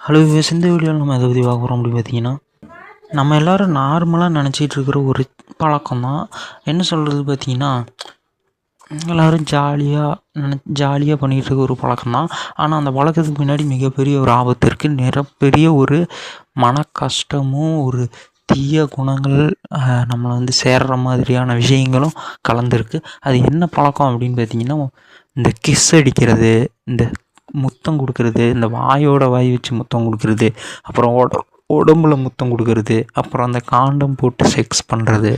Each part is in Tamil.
ஹலோ வியூவர்ஸ், இந்த வீடியோவில் நம்ம எதை பற்றி பார்க்க போகிறோம் அப்படின்னு பார்த்தீங்கன்னா, நம்ம எல்லோரும் நார்மலாக நினச்சிட்டு இருக்கிற ஒரு பழக்கம் தான். என்ன சொல்கிறது பார்த்தீங்கன்னா, எல்லோரும் ஜாலியாக பண்ணிகிட்டு இருக்க ஒரு பழக்கம் தான். ஆனால் அந்த பழக்கத்துக்கு பின்னாடி மிகப்பெரிய ஒரு ஆபத்து இருக்குது. மிகப்பெரிய ஒரு மன கஷ்டமும் ஒரு தீய குணங்கள் நம்மளை வந்து சேர்ற மாதிரியான விஷயங்களும் கலந்துருக்கு. அது என்ன பழக்கம் அப்படின்னு பார்த்தீங்கன்னா, இந்த கிஸ் அடிக்கிறது, இந்த முத்தம் கொடுக்கறது, இந்த வாயோட வாய் வச்சு முத்தம் கொடுக்கறது, அப்புறம் உடம்புல முத்தம் கொடுக்கறது, அப்புறம் அந்த காண்டம் போட்டு செக்ஸ் பண்ணுறது,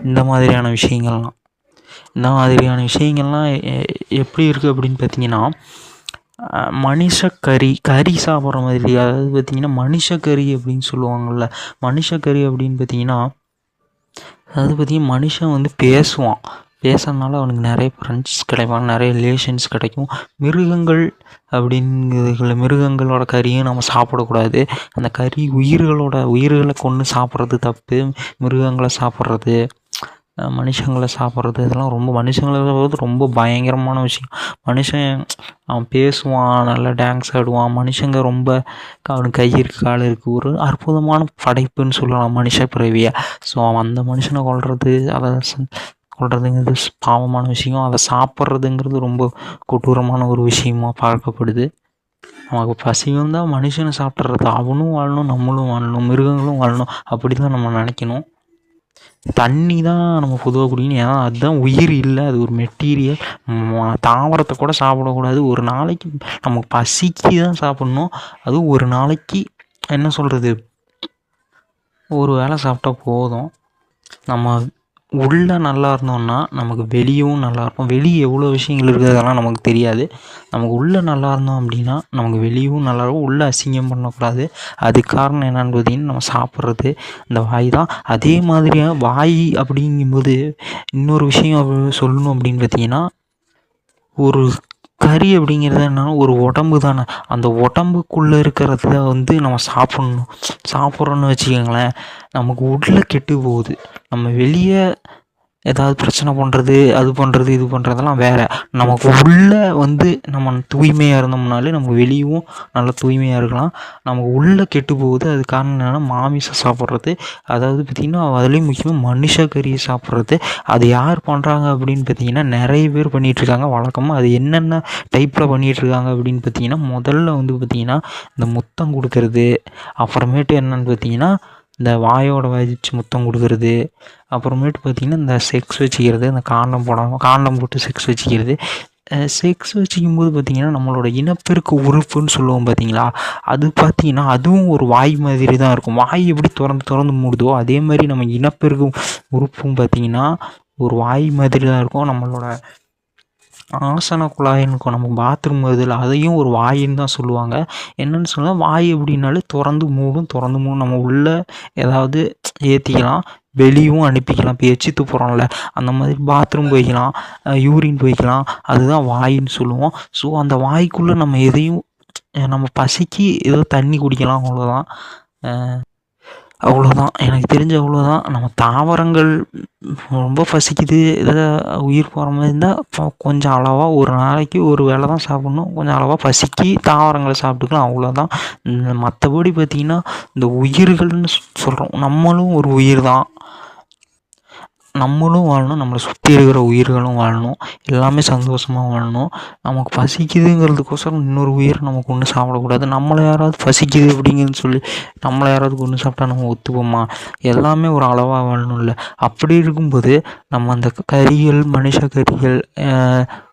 இந்த மாதிரியான விஷயங்கள்லாம் எப்படி இருக்குது அப்படின்னு பார்த்தீங்கன்னா, கறி சாப்பிட்ற மாதிரி. அதாவது பார்த்திங்கன்னா மனுஷக்கறி அப்படின்னு சொல்லுவாங்கள்ல. மனுஷக்கறி அப்படின்னு பார்த்திங்கன்னா, அதாவது பார்த்திங்கன்னா மனுஷன் வந்து பேசுறதுனால அவனுக்கு நிறைய ஃப்ரெண்ட்ஸ் கிடைப்பாங்க, நிறைய ரிலேஷன்ஸ் கிடைக்கும். மிருகங்களோட கறியும் நம்ம சாப்பிடக்கூடாது. அந்த கறி உயிர்களை கொன்று சாப்பிட்றது தப்பு. மிருகங்களை சாப்பிட்றது, மனுஷங்களை சாப்பிட்றது, இதெல்லாம் மனுஷங்களை ரொம்ப பயங்கரமான விஷயம். மனுஷன் அவன் பேசுவான், நல்லா டான்ஸ் ஆடுவான். மனுஷங்க ரொம்ப அவனுக்கு கை இருக்குது, கால் இருக்குது. ஒரு அற்புதமான படைப்புன்னு சொல்லலாம் மனுஷ பிறவியை. ஸோ அந்த மனுஷனை கொல்றதுங்கிறது பாவமான விஷயம். அதை சாப்பிட்றதுங்கிறது ரொம்ப கொடூரமான ஒரு விஷயமாக பார்க்கப்படுது. நமக்கு பசி வந்தால் மனுஷனை சாப்பிட்றது, அவனும் வாழணும், நம்மளும் வாழணும், மிருகங்களும் வாழணும், அப்படி தான் நம்ம நினைக்கணும். தண்ணி தான் நம்ம பொதுவாக குடிக்கணும். ஏன்னா அதுதான் உயிர் இல்லை, அது ஒரு மெட்டீரியல். தாவரத்தை கூட சாப்பிடக்கூடாது. ஒரு நாளைக்கு நமக்கு பசிக்கு தான் சாப்பிட்ணும். அதுவும் ஒரு நாளைக்கு என்ன சொல்கிறது, ஒரு வேளை சாப்பிட்டா போதும். நம்ம உள்ளே நல்லா இருந்தோம்னா நமக்கு வெளியவும் நல்லா இருக்கும். வெளியே எவ்வளோ விஷயங்கள் இருக்குது அதெல்லாம் நமக்கு தெரியாது. நமக்கு உள்ளே நல்லா இருந்தோம் அப்படின்னா நமக்கு வெளியவும் நல்லா இருக்கும். உள்ளே அசிங்கம் பண்ணக்கூடாது. அதுக்கு காரணம் என்னென்னு பார்த்தீங்கன்னா, நம்ம சாப்பிட்றது இந்த வாய் தான். அதே மாதிரியாக வாய் அப்படிங்கும்போது இன்னொரு விஷயம் சொல்லணும் அப்படின்னு பார்த்தீங்கன்னா, ஒரு கறி அப்படிங்கிறது என்னன்னா ஒரு உடம்பு தானே. அந்த உடம்புக்குள்ளே இருக்கிறத வந்து நம்ம சாப்பிட்றோன்னு வச்சுக்கோங்களேன், நமக்கு உள்ளே கெட்டு போகுது. நம்ம வெளியே ஏதாவது பிரச்சனை பண்ணுறது, அது பண்ணுறது, இது பண்ணுறதெல்லாம் வேறு. நமக்கு உள்ளே வந்து நம்ம தூய்மையாக இருந்தோம்னாலே நமக்கு வெளியும் நல்லா தூய்மையாக இருக்கலாம். நமக்கு உள்ளே கெட்டு போகுது. அது காரணம் என்னென்னா மாமிசம் சாப்பிட்றது. அதாவது பார்த்திங்கன்னா அதுலேயும் முக்கியமாக மனுஷ கறியை சாப்பிட்றது. அது யார் பண்ணுறாங்க அப்படின்னு பார்த்திங்கன்னா, நிறைய பேர் பண்ணிகிட்ருக்காங்க வழக்கமாக. அது என்னென்ன டைப்பில் பண்ணிகிட்ருக்காங்க அப்படின்னு பார்த்திங்கன்னா, முதல்ல வந்து பார்த்திங்கன்னா இந்த முத்தம் கொடுக்கறது, அப்புறமேட்டு என்னென்னு பார்த்திங்கன்னா இந்த வாயோட வாய் வச்சு முத்தம் கொடுக்கறது, அப்புறமேட்டு பார்த்திங்கன்னா இந்த செக்ஸ் வச்சுக்கிறது, இந்த காண்டம் போட்டு செக்ஸ் வச்சுக்கிறது. செக்ஸ் வச்சுக்கும்போது பார்த்திங்கன்னா நம்மளோட இனப்பெருக்க உறுப்புன்னு சொல்லுவோம் பார்த்திங்களா, அது பார்த்திங்கன்னா அதுவும் ஒரு வாய் மாதிரி தான் இருக்கும். வாய் எப்படி திறந்து மூடுதோ அதே மாதிரி நம்ம இனப்பெருக்க உறுப்பும் பார்த்திங்கன்னா ஒரு வாய் மாதிரி தான் இருக்கும். நம்மளோட ஆசன குழாயின்னு இருக்கும், நம்ம பாத்ரூம் வருதில்ல, அதையும் ஒரு வாயின்னு தான் சொல்லுவாங்க. என்னென்னு சொன்னால் வாய் எப்படின்னாலே திறந்து மூடும். நம்ம உள்ளே ஏதாவது ஏற்றிக்கலாம், வெளியும் அனுப்பிக்கலாம். இப்போ எச்சி துப்புறோம்ல, அந்த மாதிரி பாத்ரூம் போய்க்கலாம், யூரின் போய்க்கலாம், அதுதான் வாயின்னு சொல்லுவோம். ஸோ அந்த வாய்க்குள்ளே நம்ம எதையும் நம்ம பசிக்கு ஏதோ தண்ணி குடிக்கலாம், அவ்வளோதான் எனக்கு தெரிஞ்ச அவ்வளோதான். நம்ம தாவரங்கள் ரொம்ப பசிக்குது, எதாவது உயிர் போகிற மாதிரி இருந்தால் கொஞ்சம் அளவாக ஒரு நாளைக்கு ஒரு வேளை தான் சாப்பிட்ணும். கொஞ்சம் அளவாக பசிக்கு தாவரங்களை சாப்பிட்டுக்கலாம், அவ்வளோதான். மற்றபடி பார்த்திங்கன்னா இந்த உயிர்கள்னு சொல்கிறோம், நம்மளும் ஒரு உயிர் தான். நம்மளும் வாழணும், நம்மளை சுற்றி இருக்கிற உயிர்களும் வாழணும், எல்லாமே சந்தோஷமாக வாழணும். நமக்கு பசிக்குதுங்கிறதுக்கோசரம் இன்னொரு உயிரை நமக்கு ஒன்று சாப்பிடக்கூடாது. நம்மளை யாராவது பசிக்குது அப்படிங்கிறது சொல்லி நம்மளை யாராவது கொன்று சாப்பிட்டா நம்ம ஒத்துப்போமா? எல்லாமே ஒரு அளவாக வாழணும்ல. அப்படி இருக்கும்போது நம்ம அந்த மனுஷ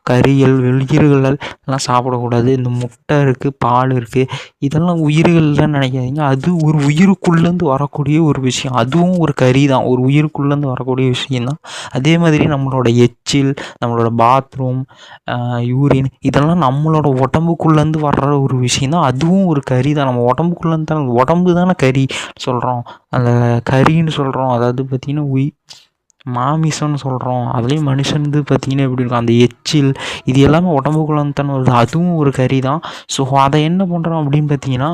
கறிகள் உயிர்கள் எல்லாம் சாப்பிடக்கூடாது. இந்த முட்டை இருக்குது, பால் இருக்குது, இதெல்லாம் உயிர்கள்லாம் நினைக்காதீங்க. அது ஒரு உயிருக்குள்ளேருந்து வரக்கூடிய ஒரு விஷயம். அதுவும் ஒரு கறி தான், ஒரு உயிருக்குள்ளேருந்து வரக்கூடிய விஷயந்தான். அதே மாதிரி நம்மளோட எச்சில், நம்மளோட பாத்ரூம், யூரின், இதெல்லாம் நம்மளோட உடம்புக்குள்ளேருந்து வர்ற ஒரு விஷயந்தான். அதுவும் ஒரு கறி தான். நம்ம உடம்புக்குள்ளேருந்து தான், உடம்பு தானே கறி சொல்கிறோம், அந்த கறின்னு சொல்கிறோம். அதாவது பார்த்திங்கன்னா மாமிசம்னு சொல்கிறோம். அதுலேயும் மனுஷன்து பார்த்திங்கன்னா எப்படி இருக்கும், அந்த எச்சில், இது எல்லாமே உடம்புக்குள்ளே தானே வருது. அதுவும் ஒரு கறி தான். ஸோ அதை என்ன பண்ணுறோம் அப்படின்னு பார்த்திங்கன்னா,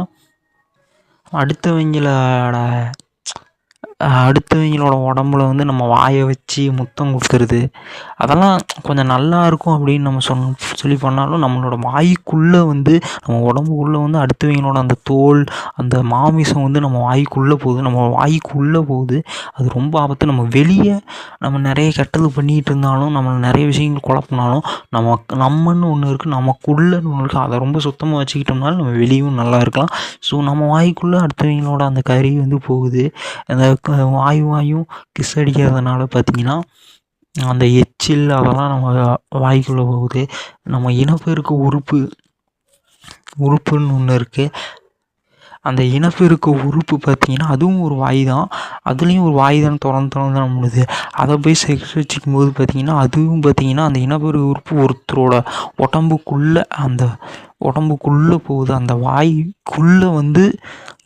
அடுத்தவங்களோட அடுத்தவங்களோட உடம்புல வந்து நம்ம வாயை வச்சு முத்தம் கொடுக்கறது, அதெல்லாம் கொஞ்சம் நல்லா இருக்கும் அப்படின்னு நம்ம சொல்லி பண்ணாலும் நம்மளோட வாய்க்குள்ளே வந்து நம்ம உடம்புக்குள்ளே வந்து அடுத்தவங்களோட அந்த தோல் அந்த மாமிசம் வந்து நம்ம வாய்க்குள்ளே போகுது, நம்ம வாய்க்குள்ளே போகுது. அது ரொம்ப ஆபத்து. நம்ம வெளியே நம்ம நிறைய கெட்டது பண்ணிகிட்டு இருந்தாலும், நம்ம நிறைய விஷயங்கள் குழப்பினாலும், நம்மன்னு ஒன்று இருக்குது, நமக்குள்ளன்னு ஒன்று இருக்குது. அதை ரொம்ப சுத்தமாக வச்சுக்கிட்டோம்னாலும் நம்ம வெளியும் நல்லா இருக்கலாம். ஸோ நம்ம வாய்க்குள்ளே அடுத்தவங்களோட அந்த கறி வந்து போகுது. அந்த வாயும் கிஸ் அடிக்கிறதுனால பார்த்திங்கன்னா அந்த எச்சில் அதெல்லாம் நம்ம வாய்க்குள்ளே போகுது. நம்ம இனப்பெருக்க உறுப்புன்னு ஒன்று இருக்குது. அந்த இனப்பெருக்க உறுப்பு பார்த்திங்கன்னா அதுவும் ஒரு வாய் தான். அதுலேயும் ஒரு வாய் தான் திறந்து தான் முடியுது. அதை போய் செக்ஸ் வச்சுக்கும் போது பார்த்திங்கன்னா அதுவும் பார்த்திங்கன்னா அந்த இனப்பெருக்க உறுப்பு ஒருத்தரோட உடம்புக்குள்ளே போகுது. அந்த வாய்க்குள்ளே வந்து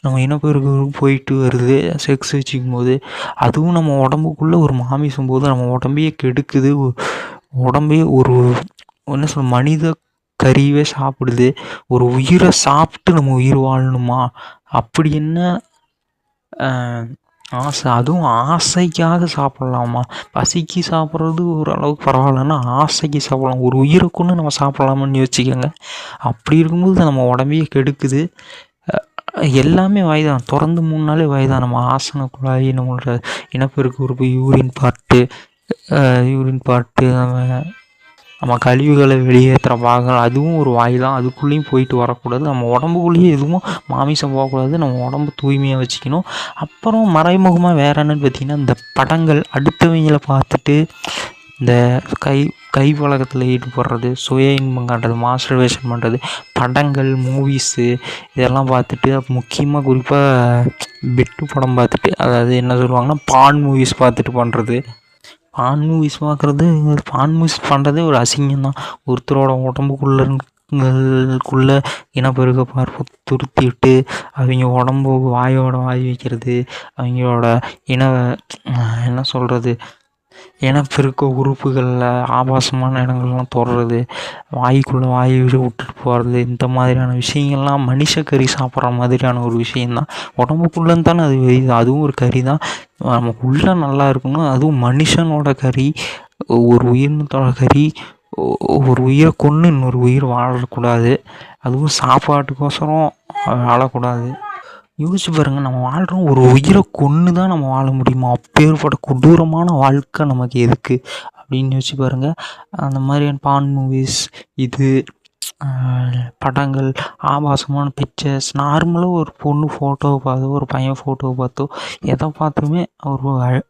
நம்ம இனப்பெருக்க உறுப்பு போயிட்டு வருது செக்ஸ் வச்சுக்கும் போது. அதுவும் நம்ம உடம்புக்குள்ளே ஒரு மாமிசம் போது நம்ம உடம்பையே கெடுக்குது. உடம்பே ஒரு என்ன சொல்ல மனித கறியவே சாப்பிடுது. ஒரு உயிரை சாப்பிட்டு நம்ம உயிர் வாழணுமா? அப்படி என்ன ஆசை? அதுவும் ஆசைக்காக சாப்பிட்லாமா? பசிக்கு சாப்பிட்றது ஓரளவுக்கு பரவாயில்லன்னா ஆசைக்கு சாப்பிட்லாம். ஒரு உயிரை கொண்டு நம்ம சாப்பிட்லாமான்னு யோசிச்சுக்கோங்க. அப்படி இருக்கும்போது நம்ம உடம்பையே கெடுக்குது. எல்லாமே வாய் தான். திறந்து 3 நாளே வாய் தான். நம்ம ஆசன குழாய், நம்மளோட இனப்பெருக்க உறுப்பு, யூரின் பாட்டு, நம்ம கழிவுகளை வெளியேற்றுற பாகங்கள் அதுவும் ஒரு வாய் தான். அதுக்குள்ளேயும் போயிட்டு வரக்கூடாது. நம்ம உடம்புக்குள்ளேயும் எதுவும் மாமிசம் போகக்கூடாது. நம்ம உடம்பு தூய்மையாக வச்சுக்கணும். அப்புறம் மறைமுகமாக வேறு என்னன்னு பார்த்திங்கன்னா, இந்த படங்கள் அடுத்தவங்களை பார்த்துட்டு இந்த கை பழக்கத்தில் ஈடுபடுறது, சுய இன்பம் காட்டுறது, மாஸ்டர்பேஷன் பண்ணுறது, படங்கள் மூவிஸு இதெல்லாம் பார்த்துட்டு முக்கியமாக குறிப்பாக பெட்டு படம் பார்த்துட்டு, அதாவது என்ன சொல்லுவாங்கன்னா பான் மூவிஸ் பார்த்துட்டு பண்ணுறது. பான் மூவிஸ் பண்ணுறதே ஒரு அசிங்கம்தான். ஒருத்தரோட உடம்புக்குள்ளே இனப்பெருக்க பார்ப்பு துருத்திவிட்டு அவங்க உடம்பு வாய் வைக்கிறது, அவங்களோட என்ன சொல்கிறது இனப்பெருக்க உறுப்புகளில் ஆபாசமான இடங்கள்லாம் தொடுறது, வாய்க்குள்ளே வாயை விட்டுட்டு போகிறது, இந்த மாதிரியான விஷயங்கள்லாம் மனுஷக்கறி சாப்பிட்ற மாதிரியான ஒரு விஷயந்தான். உடம்புக்குள்ளேன்னு தானே அது வெளியுது. அதுவும் ஒரு கறி தான். நமக்குள்ளே நல்லா இருக்கணும். அதுவும் மனுஷனோட கறி, ஒரு உயிரினத்தோட கறி. ஒரு உயிரை கொன்று இன்னொரு உயிர் வாழக்கூடாது. அதுவும் சாப்பாட்டுக்கோசரம் வாழக்கூடாது. யோசிச்சு பாருங்கள், நம்ம வாழ்கிறோம் ஒரு உயிரை கொன்று தான் நம்ம வாழ முடியுமா? அப்பேற்பட்ட கொடூரமான வாழ்க்கை நமக்கு எதுக்கு அப்படின்னு யோசிச்சு பாருங்கள். அந்த மாதிரியான பான் மூவிஸ், இது படங்கள், ஆபாசமான பிக்சர்ஸ், நார்மலாக ஒரு பொண்ணு ஃபோட்டோவை பார்த்தோ ஒரு பையன் ஃபோட்டோவை பார்த்தோ எதை பார்த்துமே ஒரு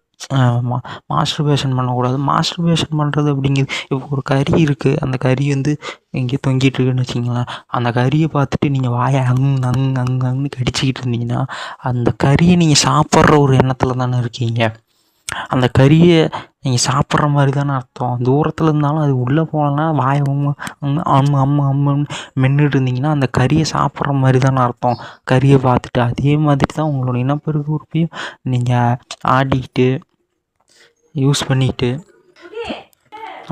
மாஸ்டர்பேஷன் பண்ணக்கூடாது. மாஸ்டர்பேஷன் பண்ணுறது அப்படிங்கிறது இப்போ ஒரு கறி இருக்குது, அந்த கறி வந்து எங்கேயோ தொங்கிட்டு இருக்குன்னு வச்சிங்களேன். அந்த கறியை பார்த்துட்டு நீங்கள் வாயை அங்குன்னு கடிச்சிக்கிட்டு இருந்தீங்கன்னா அந்த கறியை நீங்கள் சாப்பிட்ற ஒரு எண்ணத்தில் தானே இருக்கீங்க. அந்த கறியை நீங்கள் சாப்பிட்ற மாதிரி தானே அர்த்தம். தூரத்தில் இருந்தாலும் அது உள்ளே போகலன்னா வாயை அம்முன்னு மென்னுட்டு இருந்தீங்கன்னா அந்த கறியை சாப்பிட்ற மாதிரி தானே அர்த்தம். கறியை பார்த்துட்டு அதே மாதிரி தான் உங்களோட இனப்பெருக்க உறுப்பையும் நீங்கள் ஆடிக்கிட்டு யூஸ் பண்ணிக்கிட்டு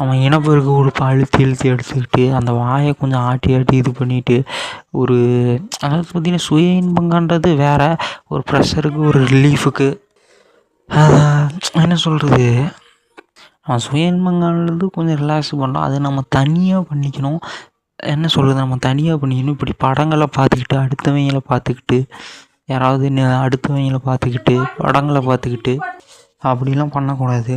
அவன் இனப்பெருக்க உறுப்பை இழுத்து எடுத்துக்கிட்டு அந்த வாயை கொஞ்சம் ஆட்டி இது பண்ணிவிட்டு ஒரு அதாவது பார்த்திங்கன்னா சுய இன்பங்கன்றது வேறு, ஒரு ப்ரெஷருக்கு ஒரு ரிலீஃபுக்கு என்ன சொல்கிறது சுய இன்பங்கிறது கொஞ்சம் ரிலாக்ஸ் பண்ணலாம். அதை நம்ம தனியாக பண்ணிக்கணும். என்ன சொல்கிறது, நம்ம தனியாக பண்ணிக்கணும். இப்படி படங்களை பார்த்துக்கிட்டு அடுத்தவங்களை பார்த்துக்கிட்டு படங்களை பார்த்துக்கிட்டு அப்படிலாம் பண்ணக்கூடாது.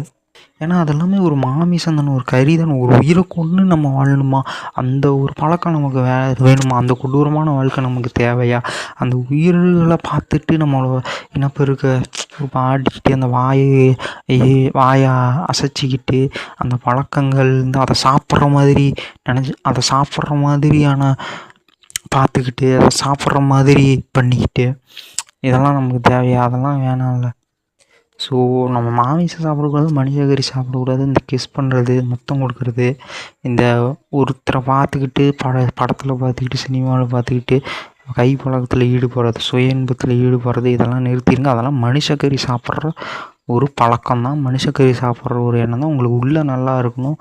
ஏன்னா அதெல்லாமே ஒரு மாமிசம் தானே, ஒரு கறி தானே. ஒரு உயிரை கொன்று நம்ம வாழணுமா? அந்த ஒரு பழக்கம் நமக்கு வேணுமா? அந்த கொடூரமான வாழ்க்கை நமக்கு தேவையா? அந்த உயிர்களை பார்த்துட்டு நம்மளோட இனப்பெருக்க ஆடிக்கிட்டு அந்த வாயை அசைச்சிக்கிட்டு அந்த பழக்கங்கள் அதை சாப்பிட்ற மாதிரி அதை சாப்பிட்ற மாதிரியான பார்த்துக்கிட்டு அதை சாப்பிட்ற மாதிரி பண்ணிக்கிட்டு இதெல்லாம் நமக்கு தேவையா? அதெல்லாம் வேணாம்ல. ஸோ நம்ம மாமிசம் சாப்பிடக்கூடாது, மனித கறி சாப்பிடக்கூடாது. இந்த கிஸ் பண்ணுறது, முத்தம் கொடுக்கறது, இந்த ஒருத்தரை பார்த்துக்கிட்டு படத்தில் பார்த்துக்கிட்டு சினிமாவில் பார்த்துக்கிட்டு கை பழக்கத்தில் ஈடுபடுறது, சுய இன்பத்தில் ஈடுபடுறது இதெல்லாம் நிறுத்திடுங்க. அதெல்லாம் மனுஷக்கறி சாப்பிட்ற ஒரு பழக்கம்தான். மனுஷக்கறி சாப்பிட்ற ஒரு எண்ணம் தான். உங்களுக்கு உள்ளே நல்லா இருக்கணும்,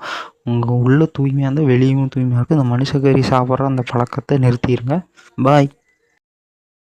உங்கள் உள்ளே தூய்மையாக இருந்தால் வெளியும் தூய்மையாக இருக்குது. இந்த மனுஷக்கறி சாப்பிட்ற அந்த பழக்கத்தை நிறுத்திடுங்க. பாய்.